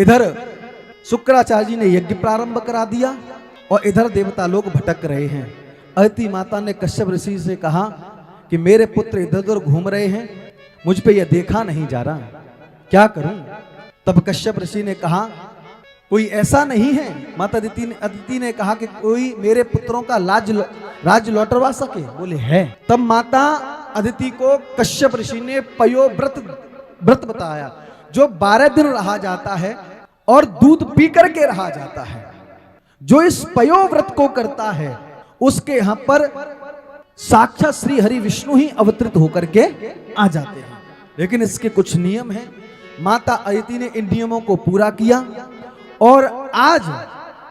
इधर शुक्राचार्य जी ने यज्ञ प्रारंभ करा दिया और इधर देवता लोग भटक रहे हैं। अदिति माता ने कश्यप ऋषि से कहा कि मेरे पुत्र इधर उधर घूम रहे हैं, मुझ पे यह देखा नहीं जा रहा, क्या करूं? तब कश्यप ऋषि ने कहा कोई ऐसा नहीं है। माता अदिति ने कहा कि कोई मेरे पुत्रों का राज लौटवा सके? बोले है। तब माता अदिति को कश्यप ऋषि ने पयो व्रत बताया, जो 12 दिन रहा जाता है और दूध पी करके रहा जाता है। जो इस पयो व्रत को करता है उसके यहां पर साक्षात श्री हरि विष्णु ही अवतरित होकर के आ जाते हैं। लेकिन इसके कुछ नियम हैं। माता अदिति ने इन नियमों को पूरा किया और आज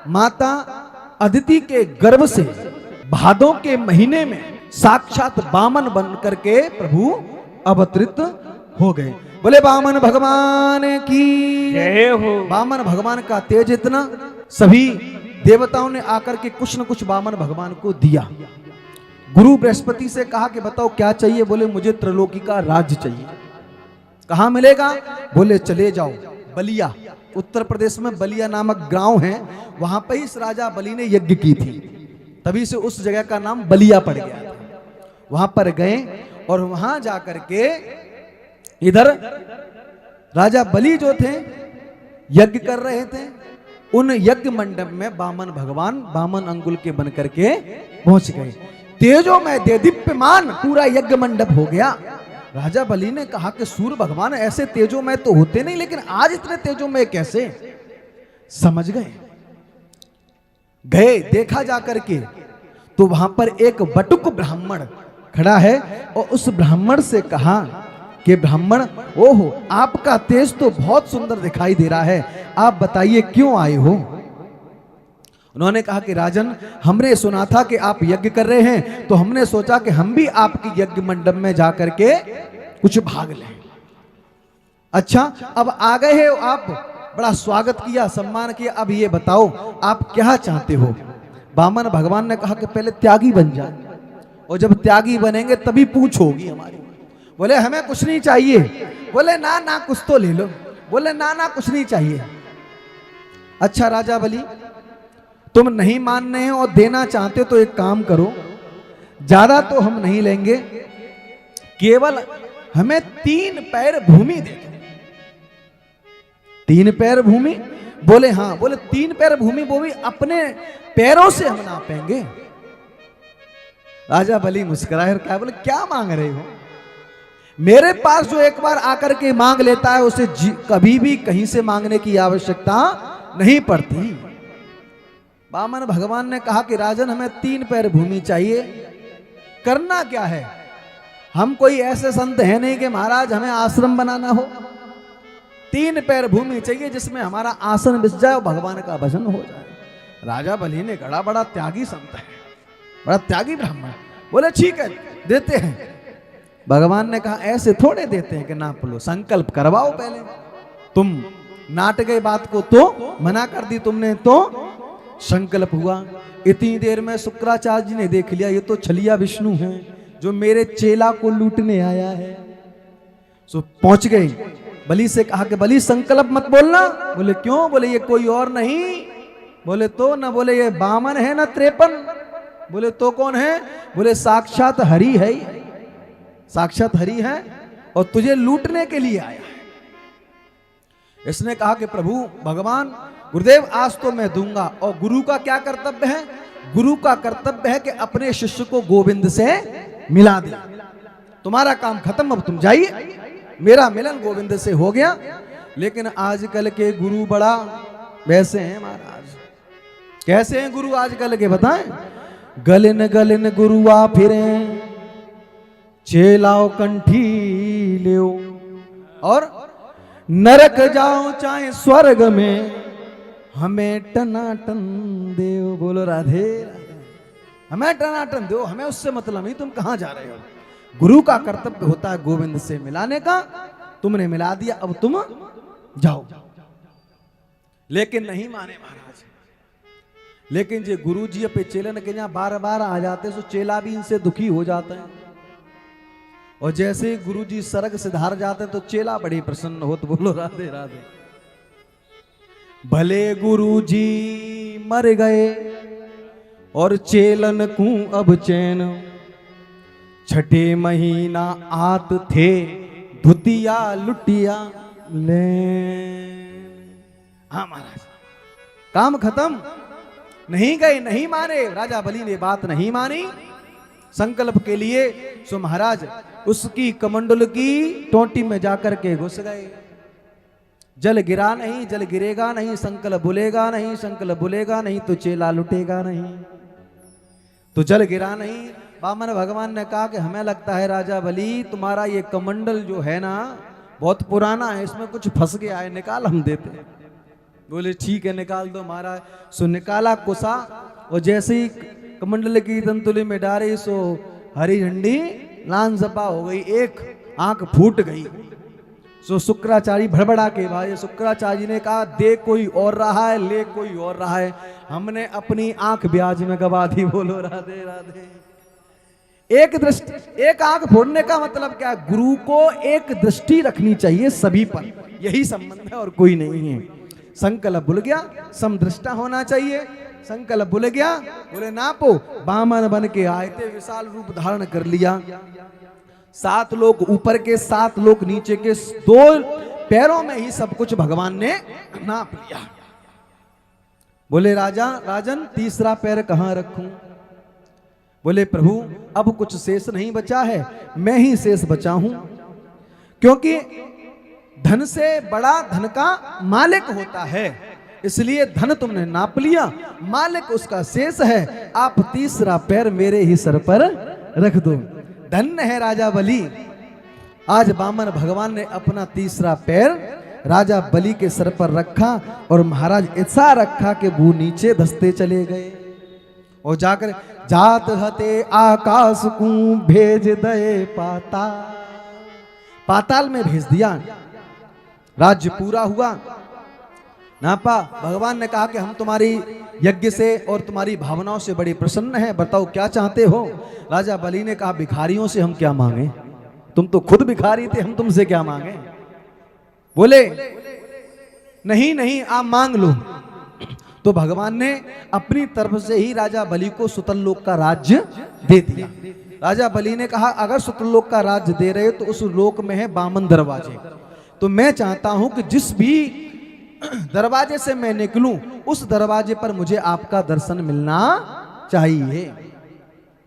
माता अदिति के गर्भ से भादों के महीने में साक्षात वामन बन करके प्रभु अवतरित हो गए। बोले वामन भगवान की जय हो। वामन भगवान का तेज इतना, सभी देवताओं ने आकर के कुछ न कुछ वामन भगवान को दिया। गुरु बृहस्पति से कहा कि बताओ क्या चाहिए? बोले मुझे त्रिलोकी का राज्य चाहिए। कहां मिलेगा? बोले चले जाओ बलिया, उत्तर प्रदेश में बलिया नामक गांव है, वहां पर इस राजा बलि ने यज्ञ की थी, तभी से उस जगह का नाम बलिया पड़ गया था। वहां पर गए और वहां जाकर के इधर राजा बलि जो थे यज्ञ कर रहे थे, उन यज्ञ मंडप में वामन भगवान वामन अंगुल के बन करके पहुंच गए। तेजो में देदीप्यमान पूरा यज्ञ मंडप हो गया। राजा बलि ने कहा कि सूर्य भगवान ऐसे तेजो में तो होते नहीं, लेकिन आज इतने तेजो में कैसे? समझ गए। देखा जाकर के तो वहां पर एक बटुक ब्राह्मण खड़ा है और उस ब्राह्मण से कहा कि ब्राह्मण, ओहो आपका तेज तो बहुत सुंदर दिखाई दे रहा है, आप बताइए क्यों आए हो? उन्होंने कहा कि राजन, हमने सुना था कि आप यज्ञ कर रहे हैं, तो हमने सोचा कि हम भी आपकी यज्ञ मंडप में जाकर के कुछ भाग लें। अच्छा, अब आ गए हो आप, बड़ा स्वागत किया, सम्मान किया, अब ये बताओ आप क्या चाहते हो? वामन भगवान ने कहा कि पहले त्यागी बन जाए, और जब त्यागी बनेंगे तभी पूछ होगी हमारी। बोले हमें कुछ नहीं चाहिए। बोले ना ना कुछ तो ले लो। बोले ना ना कुछ नहीं चाहिए। अच्छा राजा बलि, तुम नहीं मान रहे हो और देना चाहते तो एक काम करो, ज्यादा तो हम नहीं लेंगे, केवल हमें 3 पैर भूमि दे दो। 3 पैर भूमि? बोले हाँ। बोले 3 पैर भूमि, वो भी अपने पैरों से हम नापेंगे। राजा बलि मुस्कुराए और क्या बोले, क्या मांग रहे हो? मेरे पास जो एक बार आकर के मांग लेता है उसे कभी भी कहीं से मांगने की आवश्यकता नहीं पड़ती। वामन भगवान ने कहा कि राजन, हमें 3 पैर भूमि चाहिए, करना क्या है? हम कोई ऐसे संत है नहीं कि महाराज हमें आश्रम बनाना हो। 3 पैर भूमि चाहिए जिसमें हमारा आसन बिछ जाए और भगवान का भजन हो जाए। राजा बलि ने कहा बड़ा त्यागी संत है, बड़ा त्यागी ब्राह्मण। बोले ठीक है देते हैं। भगवान ने कहा ऐसे थोड़े देते हैं कि नाप लो, संकल्प करवाओ पहले। तुम नाट गए बात को तो मना कर दी तुमने, तो संकल्प हुआ। इतनी देर में शुक्राचार्य जी ने देख लिया ये तो छलिया विष्णु है जो मेरे चेला को लूटने आया है। सो पहुंच गए। बलि से कहा कि बलि संकल्प मत बोलना। बोले क्यों? बोले ये कोई और नहीं। बोले तो ना? बोले ये वामन है ना 53। बोले तो कौन है? बोले साक्षात हरि है, साक्षात हरि है और तुझे लूटने के लिए आया है। इसने कहा कि प्रभु भगवान गुरुदेव आज तो मैं दूंगा। और गुरु का क्या कर्तव्य है? गुरु का कर्तव्य है कि अपने शिष्य को गोविंद से मिला दे। तुम्हारा काम खत्म, अब तुम जाइए, मेरा मिलन गोविंद से हो गया। लेकिन आजकल के गुरु बड़ा वैसे हैं महाराज। कैसे हैं गुरु आजकल के बताएं? गलिन गलिन गुरुआ फिरे, चेलाओ कंठी लियो, और नरक जाओ चाहे स्वर्ग में, हमें टनाटन देव। बोलो राधे राधे। हमें टनाटन दो, हमें उससे मतलब नहीं तुम कहां जा रहे हो। गुरु का कर्तव्य होता है गोविंद से मिलाने का। तुमने मिला दिया, अब तुम जाओ। लेकिन नहीं माने महाराज। लेकिन जो गुरु जी पे चेलन के यहाँ बार बार आ जाते सो चेला भी इनसे दुखी हो जाते हैं। और जैसे ही गुरु जी सरग से धार जाते तो चेला बड़ी प्रसन्न हो। तो बोलो राधे राधे। भले गुरु जी मर गए और चेलन को अब चैन, छठे महीना आत थे धुतिया लुटिया ले। हाँ महाराज, काम खत्म, नहीं गए, नहीं माने, राजा बलि ने बात नहीं मानी। संकल्प के लिए सो महाराज उसकी कमंडल की टोंटी में जाकर के घुस गए। जल गिरा नहीं, जल गिरेगा नहीं, संकल्प बुलेगा नहीं, संकल्प बुलेगा नहीं तो चेला लुटेगा नहीं। तो जल गिरा नहीं। वामन भगवान ने कहा कि हमें लगता है राजा बलि तुम्हारा ये कमंडल जो है ना बहुत पुराना है, इसमें कुछ फंस गया है, निकाल हम देते हैं। बोले ठीक है निकाल दो महाराज। सो निकाला कुसा और जैसे ही कमंडल की तंतुली में डाली सो हरी झंडी लान जपा हो गई, एक आंख फूट गई। सो शुक्राचार्य भड़बड़ा के भाई शुक्राचार्य ने कहा दे कोई और रहा है, ले कोई और रहा है, हमने अपनी आंख ब्याज में गवा दी। बोलो राधे राधे। एक दृष्टि, एक आंख फोड़ने का मतलब क्या? गुरु को एक दृष्टि रखनी चाहिए सभी पर, यही संबंध है और कोई नहीं है। संकल्प भूल गया, समदृष्टा होना चाहिए। संकल्प भूल गया, बोले नापो, बामन बन के आए थे, विशाल रूप धारण कर लिया। 7 लोग ऊपर के 7 लोग नीचे के, 2 पैरों में ही सब कुछ भगवान ने नाप लिया। बोले राजा राजन तीसरा पैर कहां रखूं? बोले प्रभु अब कुछ शेष नहीं बचा है, मैं ही शेष बचा हूं, क्योंकि धन से बड़ा धन का मालिक होता है, इसलिए धन तुमने नाप लिया, मालिक उसका शेष है, आप तीसरा पैर मेरे ही सर पर रख दो। धन्य है राजा बलि। आज वामन भगवान ने अपना तीसरा पैर राजा बलि के सर पर रखा और महाराज ऐसा रखा कि वो नीचे धसते चले गए और जाकर जात हते आकाश को भेज दे पाताल, पाताल में भेज दिया। राज्य पूरा हुआ। नापा भगवान ने कहा कि हम तुम्हारी यज्ञ से और तुम्हारी भावनाओं से बड़ी प्रसन्न हैं, बताओ क्या चाहते हो? राजा बलि ने कहा भिखारियों से हम क्या मांगे, तुम तो खुद भिखारी थे, हम तुमसे क्या मांगे? बोले नहीं नहीं आप मांग लो। तो भगवान ने अपनी तरफ से ही राजा बलि को सुतरलोक का राज्य दे दिया। राजा बलि ने कहा अगर सुतरलोक का राज्य दे रहे हो तो उस लोक में है बामन दरवाजे, तो मैं चाहता हूं कि जिस भी दरवाजे से मैं निकलूं उस दरवाजे पर मुझे आपका दर्शन मिलना चाहिए।